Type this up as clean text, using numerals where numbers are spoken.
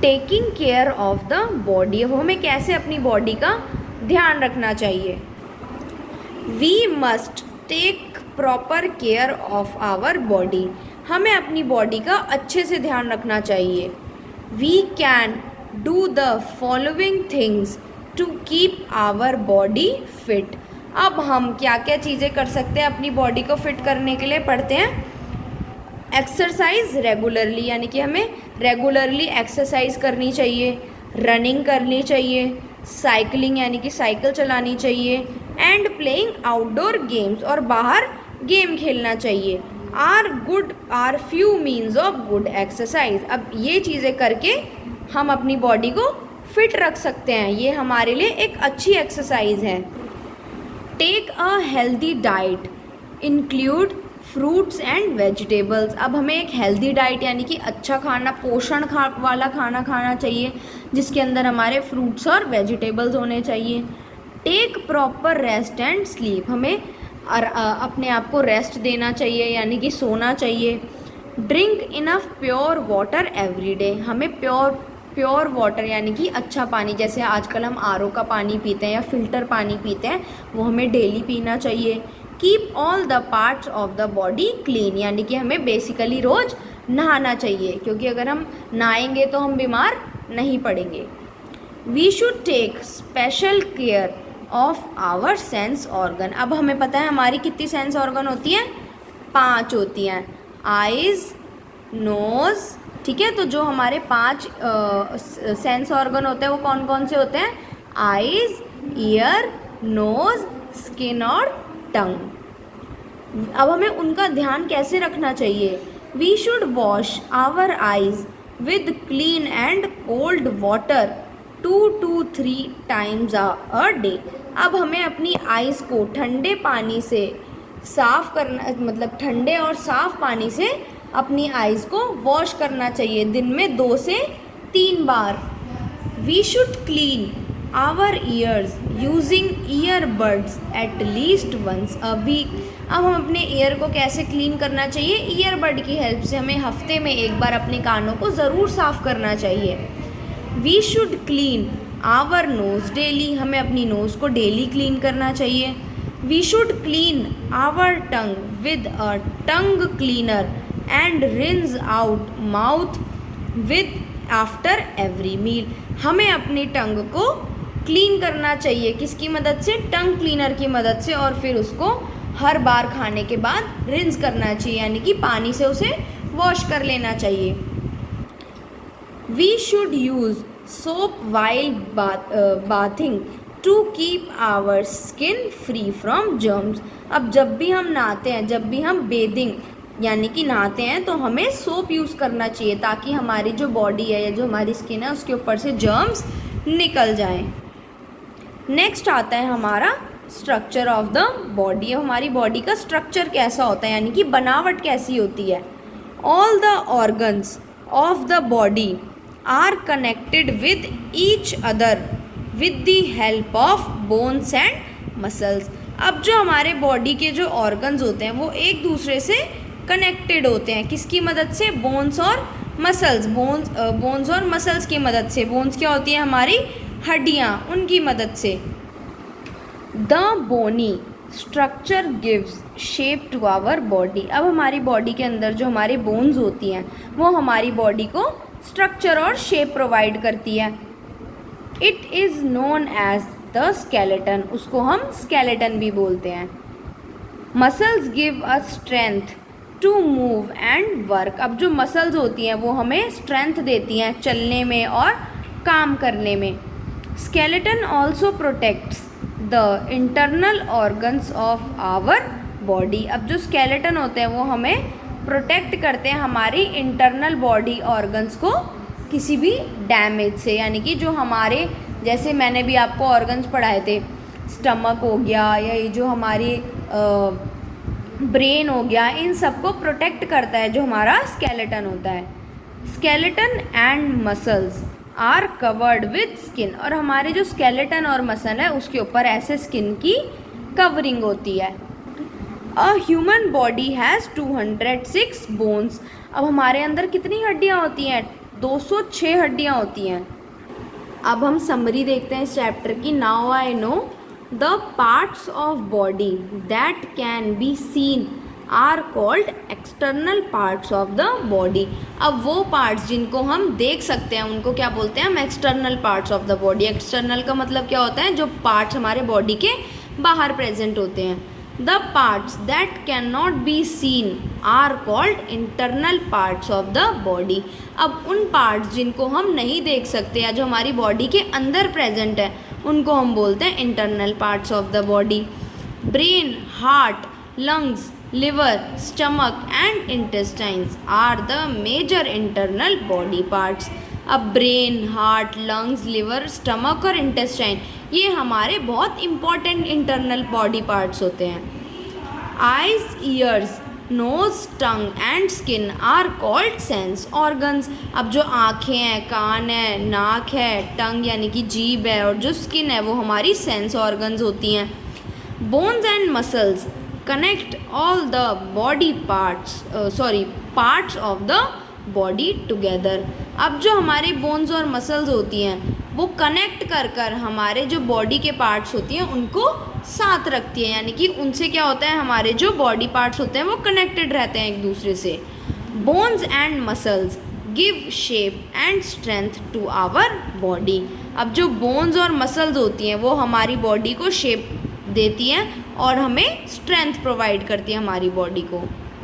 Taking care of the body, अब हमें कैसे अपनी बॉडी का ध्यान रखना चाहिए। We must take proper care of our body, हमें अपनी बॉडी का अच्छे से ध्यान रखना चाहिए। We can do the following things to keep our body fit, अब हम क्या क्या चीज़ें कर सकते हैं अपनी बॉडी को फिट करने के लिए, पढ़ते हैं। एक्सरसाइज रेगुलरली, यानी कि हमें रेगुलरली एक्सरसाइज करनी चाहिए, रनिंग करनी चाहिए, साइकिलिंग यानी कि साइकिल चलानी चाहिए, एंड प्लेइंग आउटडोर गेम्स, और बाहर गेम खेलना चाहिए। Are few means of good exercise, अब ये चीज़ें करके हम अपनी बॉडी को फिट रख सकते हैं, ये हमारे लिए एक अच्छी एक्सरसाइज है। Take a healthy diet, include fruits and vegetables, अब हमें एक हेल्दी डाइट यानी कि अच्छा खाना, पोषण वाला खाना खाना चाहिए, जिसके अंदर हमारे फ्रूट्स और वेजिटेबल्स होने चाहिए। Take proper rest and sleep, हमें अपने आप को रेस्ट देना चाहिए यानी कि सोना चाहिए। Drink enough pure water every day, हमें प्योर वाटर यानी कि अच्छा पानी, जैसे आजकल हम आरओ का पानी पीते हैं या फिल्टर पानी पीते हैं, वो हमें डेली पीना चाहिए। Keep all the parts of the body clean, यानी कि हमें बेसिकली रोज़ नहाना चाहिए, क्योंकि अगर हम नहाएंगे तो हम बीमार नहीं पड़ेंगे। We should take special care of our sense organ, अब हमें पता है हमारी कितनी सेंस ऑर्गन होती हैं, 5 होती हैं। आइज़, नोज़, ठीक है, तो जो हमारे 5 सेंस ऑर्गन होते हैं वो कौन कौन से होते हैं, आइज़, ईयर, नोज़, स्किन और टंग। अब हमें उनका ध्यान कैसे रखना चाहिए। We should wash our eyes with clean and cold water 2 to 3 times a day, अब हमें अपनी आइज़ को ठंडे पानी से साफ़ करना, मतलब ठंडे और साफ़ पानी से अपनी आइज़ को वॉश करना चाहिए दिन में 2 से 3 बार। We should clean our ears using earbuds at least once a week, अब हम अपने ईयर को कैसे क्लीन करना चाहिए, ईयरबड की हेल्प से हमें हफ्ते में एक बार अपने कानों को ज़रूर साफ़ करना चाहिए। We should clean our nose daily, हमें अपनी नोज़ को डेली क्लीन करना चाहिए। We should clean our tongue with a tongue cleaner and rinse out mouth with after every meal, हमें अपनी टंग को क्लीन करना चाहिए, किसकी मदद से, टंग क्लीनर की मदद से, और फिर उसको हर बार खाने के बाद रिंस करना चाहिए, यानी कि पानी से उसे वॉश कर लेना चाहिए। We should use soap while bathing to keep our skin free from germs, अब जब भी हम नहाते हैं, जब भी हम बेदिंग यानी कि नहाते हैं, तो हमें सोप यूज़ करना चाहिए ताकि हमारी जो बॉडी है या जो हमारी स्किन है उसके ऊपर से जर्म्स निकल जाएं। नेक्स्ट आता है हमारा स्ट्रक्चर ऑफ द बॉडी, हमारी बॉडी का स्ट्रक्चर कैसा होता है यानी कि बनावट कैसी होती है। All the organs of the body are connected with each other with the help of bones and muscles, अब जो हमारे बॉडी के जो ऑर्गन्स होते हैं वो एक दूसरे से कनेक्टेड होते हैं, किसकी मदद से, बोन्स और मसल्स, बोन्स और मसल्स की मदद से। बोन्स क्या होती हैं, हमारी हड्डियाँ, उनकी मदद से। The bony structure gives shape to our body, अब हमारी बॉडी के अंदर जो हमारे बोन्स होती हैं वो हमारी बॉडी को स्ट्रक्चर और शेप प्रोवाइड करती है। It is known as the skeleton, उसको हम स्केलेटन भी बोलते हैं। Muscles give us strength to move and work, अब जो मसल्स होती हैं वो हमें स्ट्रेंथ देती हैं चलने में और काम करने में। Skeleton also protects the internal organs of our body, अब जो स्केलेटन होते हैं वो हमें प्रोटेक्ट करते हैं हमारी इंटरनल बॉडी ऑर्गन्स को किसी भी डैमेज से, यानी कि जो हमारे, जैसे मैंने भी आपको ऑर्गन्स पढ़ाए थे, स्टमक हो गया या ये जो हमारी ब्रेन हो गया, इन सबको प्रोटेक्ट करता है जो हमारा स्केलेटन होता है। Skeleton and muscles are covered with skin, और हमारे जो स्केलेटन और मसल है उसके ऊपर ऐसे स्किन की कवरिंग होती है। A human body has 206 bones, अब हमारे अंदर कितनी हड्डियाँ होती हैं, 206 हड्डियाँ होती हैं। अब हम समरी देखते हैं इस चैप्टर की। Now I know the parts of body that can be seen are called external parts of the body. अब वो पार्ट्स जिनको हम देख सकते हैं उनको क्या बोलते हैं हम? External parts of the body. External का मतलब क्या होता है? जो पार्ट्स हमारे बॉडी के बाहर प्रेजेंट होते हैं। The parts that can not be seen are called internal parts of the body. अब उन पार्ट्स जिनको हम नहीं देख सकते या जो हमारी बॉडी के अंदर प्रेजेंट है उनको हम बोलते हैं internal parts of the body. Brain, heart, lungs, liver, stomach and intestines are the major internal body parts. अब brain, heart, lungs, liver, stomach और इंटेस्टाइन ये हमारे बहुत इंपॉर्टेंट इंटरनल बॉडी पार्ट्स होते हैं। Eyes, ears, nose, tongue and skin are called sense organs. अब जो आँखें हैं, कान है, नाक है, टंग यानी कि जीभ है और जो स्किन है वो हमारी सेंस ऑर्गन्स होती हैं। Bones and muscles connect all the body parts of the body together. अब जो हमारे बोन्स और मसल्स होती हैं वो कनेक्ट कर हमारे जो बॉडी के पार्ट्स होती हैं उनको साथ रखती है, यानी कि उनसे क्या होता है हमारे जो बॉडी पार्ट्स होते हैं वो कनेक्टेड रहते हैं एक दूसरे से। Bones and muscles give shape and strength to our body. अब जो बोन्स और मसल्स होती हैं वो हमारी बॉडी को शेप देती हैं और हमें स्ट्रेंथ प्रोवाइड करती है हमारी बॉडी को।